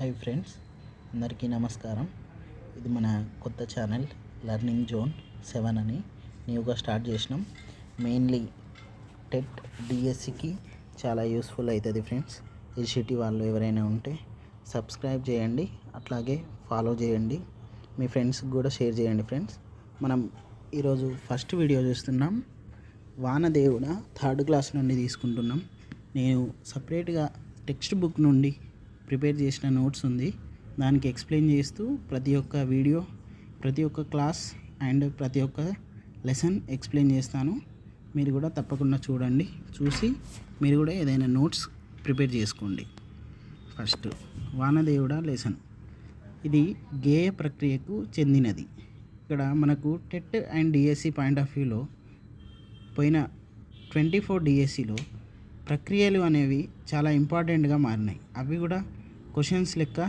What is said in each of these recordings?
Hi friends, అందరికీ నమస్కారం. ఇది మన కొత్త ఛానల్ లెర్నింగ్ జోన్ 7 అని న్యూగా స్టార్ట్ చేసినాం. మెయిన్లీ టెట్ డిఎస్సికి చాలా యూస్ఫుల్ అవుతుంది ఫ్రెండ్స్. ఎస్జిటి వాళ్ళు ఎవరైనా ఉంటే సబ్స్క్రైబ్ చేయండి, అట్లాగే ఫాలో చేయండి, మీ ఫ్రెండ్స్కి కూడా షేర్ చేయండి ఫ్రెండ్స్. మనం ఈరోజు ఫస్ట్ వీడియో చూస్తున్నాం. వానదేవుడ థర్డ్ క్లాస్ నుండి తీసుకుంటున్నాం. నేను సపరేట్గా టెక్స్ట్ బుక్ నుండి ప్రిపేర్ చేసిన నోట్స్ ఉంది, దానికి ఎక్స్ప్లెయిన్ చేస్తూ ప్రతి ఒక్క వీడియో, ప్రతి ఒక్క క్లాస్ అండ్ ప్రతి ఒక్క లెసన్ ఎక్స్ప్లెయిన్ చేస్తాను. మీరు కూడా తప్పకుండా చూడండి, చూసి మీరు కూడా ఏదైనా నోట్స్ ప్రిపేర్ చేసుకోండి. ఫస్ట్ వానదేవుడ లెసన్. ఇది గేయ ప్రక్రియకు చెందినది. ఇక్కడ మనకు TET and DSC point of వ్యూలో పోయిన 24 డిఎస్సిలో ప్రక్రియలు అనేవి చాలా ఇంపార్టెంట్గా మారినాయి. అవి కూడా క్వశ్చన్స్ లెక్క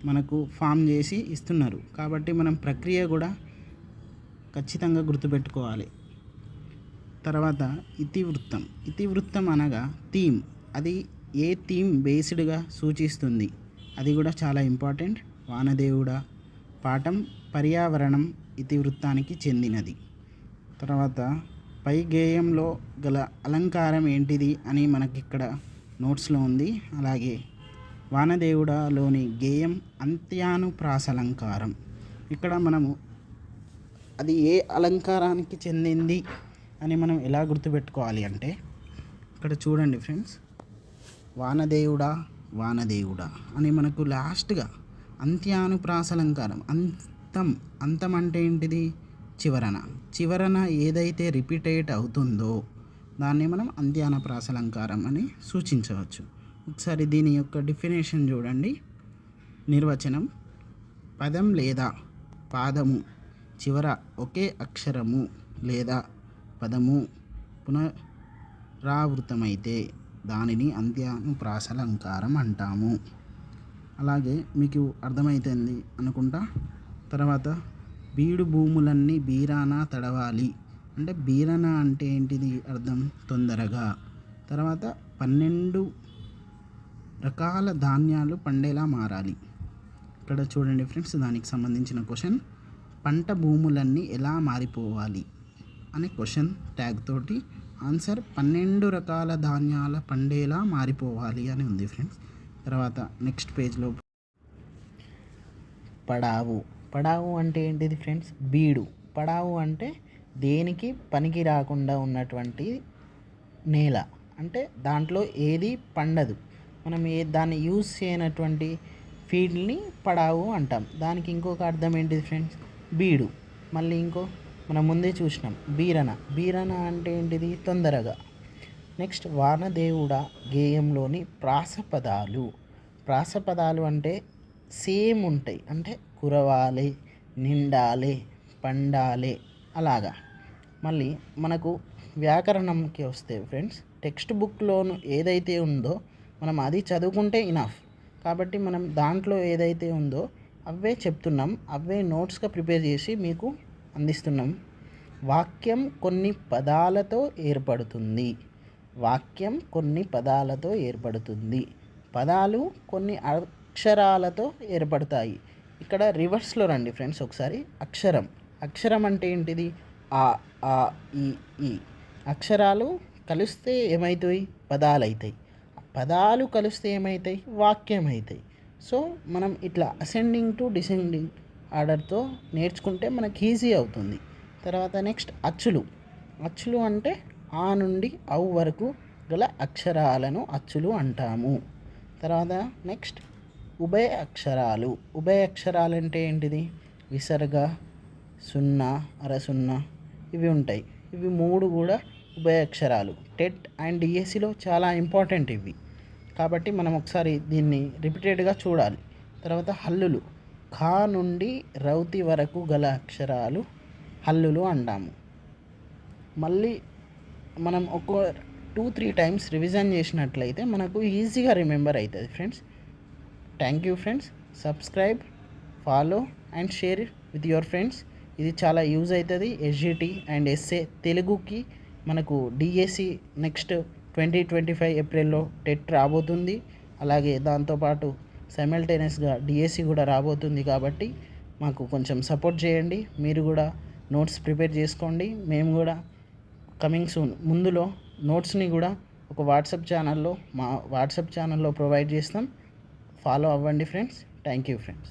మనకు ఫామ్ చేసి ఇస్తున్నారు, కాబట్టి మనం ప్రక్రియ కూడా ఖచ్చితంగా గుర్తుపెట్టుకోవాలి. తర్వాత ఇతివృత్తం. ఇతివృత్తం అనగా థీమ్, అది ఏ థీమ్ బేస్డ్గా సూచిస్తుంది, అది కూడా చాలా ఇంపార్టెంట్. వానదేవుడ పాఠం పర్యావరణం ఇతివృత్తానికి చెందినది. తర్వాత పై గేయంలో గల అలంకారం ఏంటిది అని మనకి ఇక్కడ నోట్స్లో ఉంది. అలాగే వానదేవుడలోని గేయం అంత్యానుప్రాసలంకారం. ఇక్కడ మనము అది ఏ అలంకారానికి చెందింది అని మనం ఎలా గుర్తుపెట్టుకోవాలి అంటే, ఇక్కడ చూడండి ఫ్రెండ్స్, వానదేవుడా వానదేవుడా అని మనకు లాస్ట్గా అంత్యానుప్రాసలంకారం. అంతం అంటే ఏంటిది? చివరన ఏదైతే రిపీటేట్ అవుతుందో దాన్ని మనం అంత్యానుప్రాసలంకారం అని సూచించవచ్చు. ఒకసారి దీని యొక్క డెఫినేషన్ చూడండి. నిర్వచనం: పదం లేదా పాదము చివర ఒకే అక్షరము లేదా పదము పునరావృతమైతే దానిని అంత్యానుప్రాసలంకారం అంటాము. అలాగే మీకు అర్థమవుతుంది అనుకుంటా. తర్వాత బీడు భూములన్నీ బీరాన తడవాలి అంటే బీరన అంటే ఏంటిది అర్థం? తొందరగా. తర్వాత 12 రకాల ధాన్యాలు పండేలా మారాలి. ఇక్కడ చూడండి ఫ్రెండ్స్, దానికి సంబంధించిన క్వశ్చన్. పంట భూములన్నీ ఎలా మారిపోవాలి అనే క్వశ్చన్ ట్యాగ్ తోటి ఆన్సర్ 12 రకాల ధాన్యాల పండేలా మారిపోవాలి అని ఉంది ఫ్రెండ్స్. తర్వాత నెక్స్ట్ పేజ్లో పడావు. పడావు అంటే ఏంటిది ఫ్రెండ్స్? బీడు. పడావు అంటే దేనికి పనికి రాకుండా ఉన్నటువంటి నేల, అంటే దాంట్లో ఏది పండదు, మనం దాన్ని యూజ్ చేయనటువంటి ఫీల్డ్ని పడావు అంటాం. దానికి ఇంకొక అర్థం ఏంటిది ఫ్రెండ్స్? బీడు. మళ్ళీ మనం ముందే చూసినాం బీరన అంటే ఏంటిది? తొందరగా. నెక్స్ట్ వానదేవుడ గేయంలోని ప్రాసపదాలు అంటే సేమ్ ఉంటాయి, అంటే కురవాలి, నిండాలి, పండాలి, అలాగా. మళ్ళీ మనకు వ్యాకరణంకి వస్తే ఫ్రెండ్స్, టెక్స్ట్ బుక్లోను ఏదైతే ఉందో మనం అది చదువుకుంటే ఇనఫ్. కాబట్టి మనం దాంట్లో ఏదైతే ఉందో అవే చెప్తున్నాం, అవే నోట్స్గా ప్రిపేర్ చేసి మీకు అందిస్తున్నాం. వాక్యం కొన్ని పదాలతో ఏర్పడుతుంది. పదాలు కొన్ని అక్షరాలతో ఏర్పడతాయి. ఇక్కడ రివర్స్లో రండి ఫ్రెండ్స్ ఒకసారి. అక్షరం అంటే ఏంటిది? ఆ, ఆ, ఈ. అక్షరాలు కలిస్తే ఏమవుతాయి? పదాలు అవుతాయి. పదాలు కలిస్తే ఏమవుతాయి? వాక్యం అవుతాయి. సో మనం ఇట్లా అసెండింగ్ టు డిసెండింగ్ ఆర్డర్తో నేర్చుకుంటే మనకి ఈజీ అవుతుంది. తర్వాత నెక్స్ట్ అచ్చులు అంటే ఆ నుండి ఔ వరకు గల అక్షరాలను అచ్చులు అంటాము. తర్వాత నెక్స్ట్ ఉభయ అక్షరాలు అంటే ఏంటిది? విసర్గ, సున్నా, అరసున్నా ఇవి ఉంటాయి. ఇవి 3 కూడా ఉభయ అక్షరాలు. టెట్ అండ్ డిఎస్సిలో చాలా ఇంపార్టెంట్ ఇవి, కాబట్టి మనం ఒకసారి దీన్ని రిపీటెడ్గా చూడాలి. తర్వాత హల్లులు. ఖా నుండి రౌతి వరకు గల అక్షరాలు హల్లులు అంటాము. మళ్ళీ మనం ఒక 2-3 టైమ్స్ రివిజన్ చేసినట్లయితే మనకు ఈజీగా రిమెంబర్ అవుతుంది friends. Thank you friends. Subscribe, follow and share with your friends. ఇది చాలా యూజ్ అవుతుంది ఎస్జిటి అండ్ ఎస్ఏ తెలుగుకి. మనకు డిఎస్సి నెక్స్ట్ 2025 ఏప్రిల్లో టెట్ రాబోతుంది. అలాగే దాంతోపాటు సైమల్టేనియస్గా డిఎస్సి కూడా రాబోతుంది కాబట్టి మాకు కొంచెం సపోర్ట్ చేయండి. మీరు కూడా నోట్స్ ప్రిపేర్ చేసుకోండి. మేము కూడా కమింగ్ సూన్ ముందులో నోట్స్ని కూడా ఒక మా వాట్సాప్ ఛానల్లో ప్రొవైడ్ చేస్తాం. ఫాలో అవ్వండి ఫ్రెండ్స్. Thank you friends.